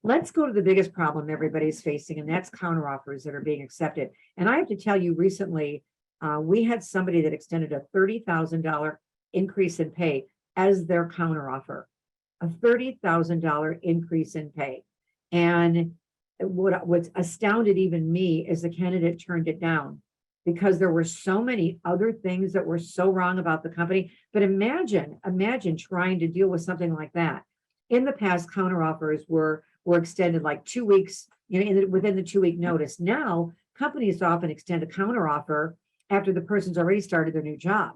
Let's go to the biggest problem everybody's facing, and that's counteroffers that are being accepted. And I have to tell you, recently, we had somebody that extended a $30,000 increase in pay as their counteroffer, a $30,000 increase in pay. And what's astounded even me is the candidate turned it down because there were so many other things that were so wrong about the company. But imagine trying to deal with something like that. In the past, counteroffers were extended like 2 weeks, within the 2-week notice. Now, companies often extend a counteroffer after the person's already started their new job.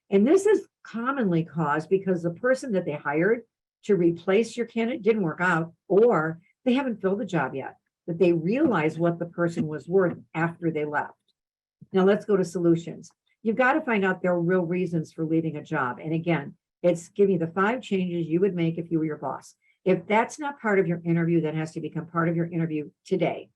And this is commonly caused because the person that they hired to replace your candidate didn't work out, or they haven't filled the job yet, that they realize what the person was worth after they left. Now let's go to solutions. You've got to find out their real reasons for leaving a job. And again, it's give me the 5 changes you would make if you were your boss. If that's not part of your interview, that has to become part of your interview today.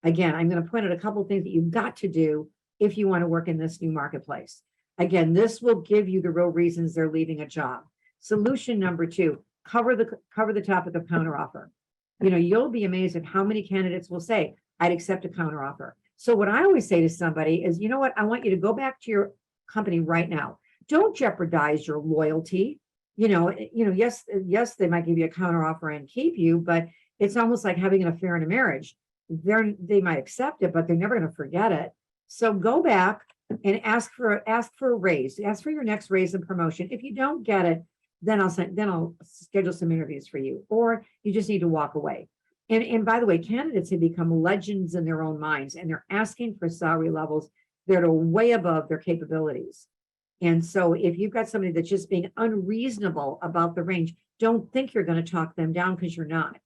Again, I'm going to point out a couple of things that you've got to do if you want to work in this new marketplace. Again, this will give you the real reasons they're leaving a job. Solution number 2, cover the topic of counteroffer. You'll be amazed at how many candidates will say, I'd accept a counteroffer. So what I always say to somebody is, you know what? I want you to go back to your company right now. Don't jeopardize your loyalty. Yes, they might give you a counteroffer and keep you, but it's almost like having an affair in a marriage. They might accept it, but they're never going to forget it. So go back and ask for a raise. Ask for your next raise and promotion. If you don't get it, then I'll schedule some interviews for you, or you just need to walk away. And by the way, candidates have become legends in their own minds, and they're asking for salary levels that are way above their capabilities. And so if you've got somebody that's just being unreasonable about the range, don't think you're going to talk them down, because you're not.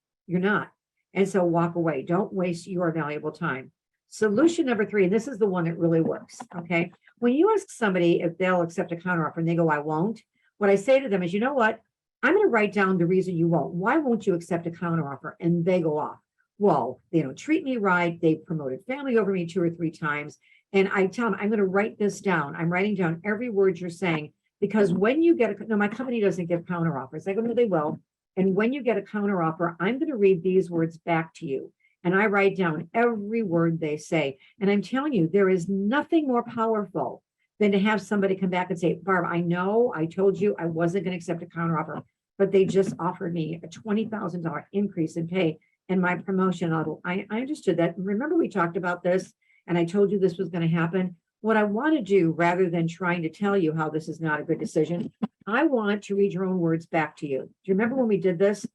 And so walk away. Don't waste your valuable time. Solution number 3, and this is the one that really works, okay? When you ask somebody if they'll accept a counteroffer and they go, I won't, what I say to them is, you know what? I'm going to write down the reason you won't. Why won't you accept a counteroffer? And they go off. Well, they don't treat me right. They promoted family over me 2 or 3 times. And I tell them, I'm going to write this down. I'm writing down every word you're saying, because when you get no, my company doesn't give counteroffers. I go, no, they will. And when you get a counteroffer, I'm going to read these words back to you. And I write down every word they say. And I'm telling you, there is nothing more powerful than to have somebody come back and say, Barb, I know I told you I wasn't going to accept a counteroffer, but they just offered me a $20,000 increase in pay and my promotion. I understood that. Remember, we talked about this and I told you this was going to happen. What I want to do, rather than trying to tell you how this is not a good decision, I want to read your own words back to you. Do you remember when we did this?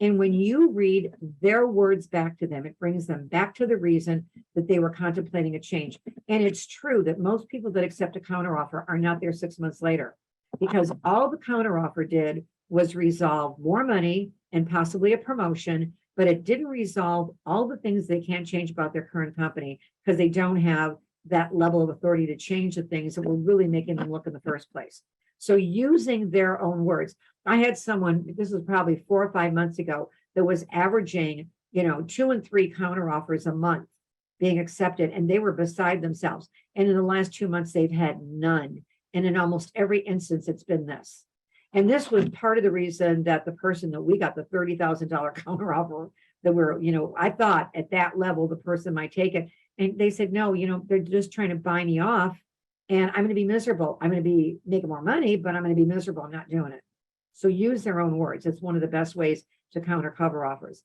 And when you read their words back to them, it brings them back to the reason that they were contemplating a change. And it's true that most people that accept a counteroffer are not there 6 months later, because all the counteroffer did was resolve more money and possibly a promotion, but it didn't resolve all the things they can't change about their current company, because they don't have that level of authority to change the things that were really making them look in the first place. So using their own words. I had someone, this was probably 4 or 5 months ago, that was averaging, 2 and 3 counteroffers a month being accepted, and they were beside themselves. And in the last 2 months, they've had none. And in almost every instance, it's been this. And this was part of the reason that the person that we got the $30,000 counteroffer, that we're, I thought at that level, the person might take it. And they said, no, they're just trying to buy me off. And I'm going to be miserable. I'm going to be making more money, but I'm going to be miserable. I'm not doing it. So use their own words. It's one of the best ways to counter cover offers.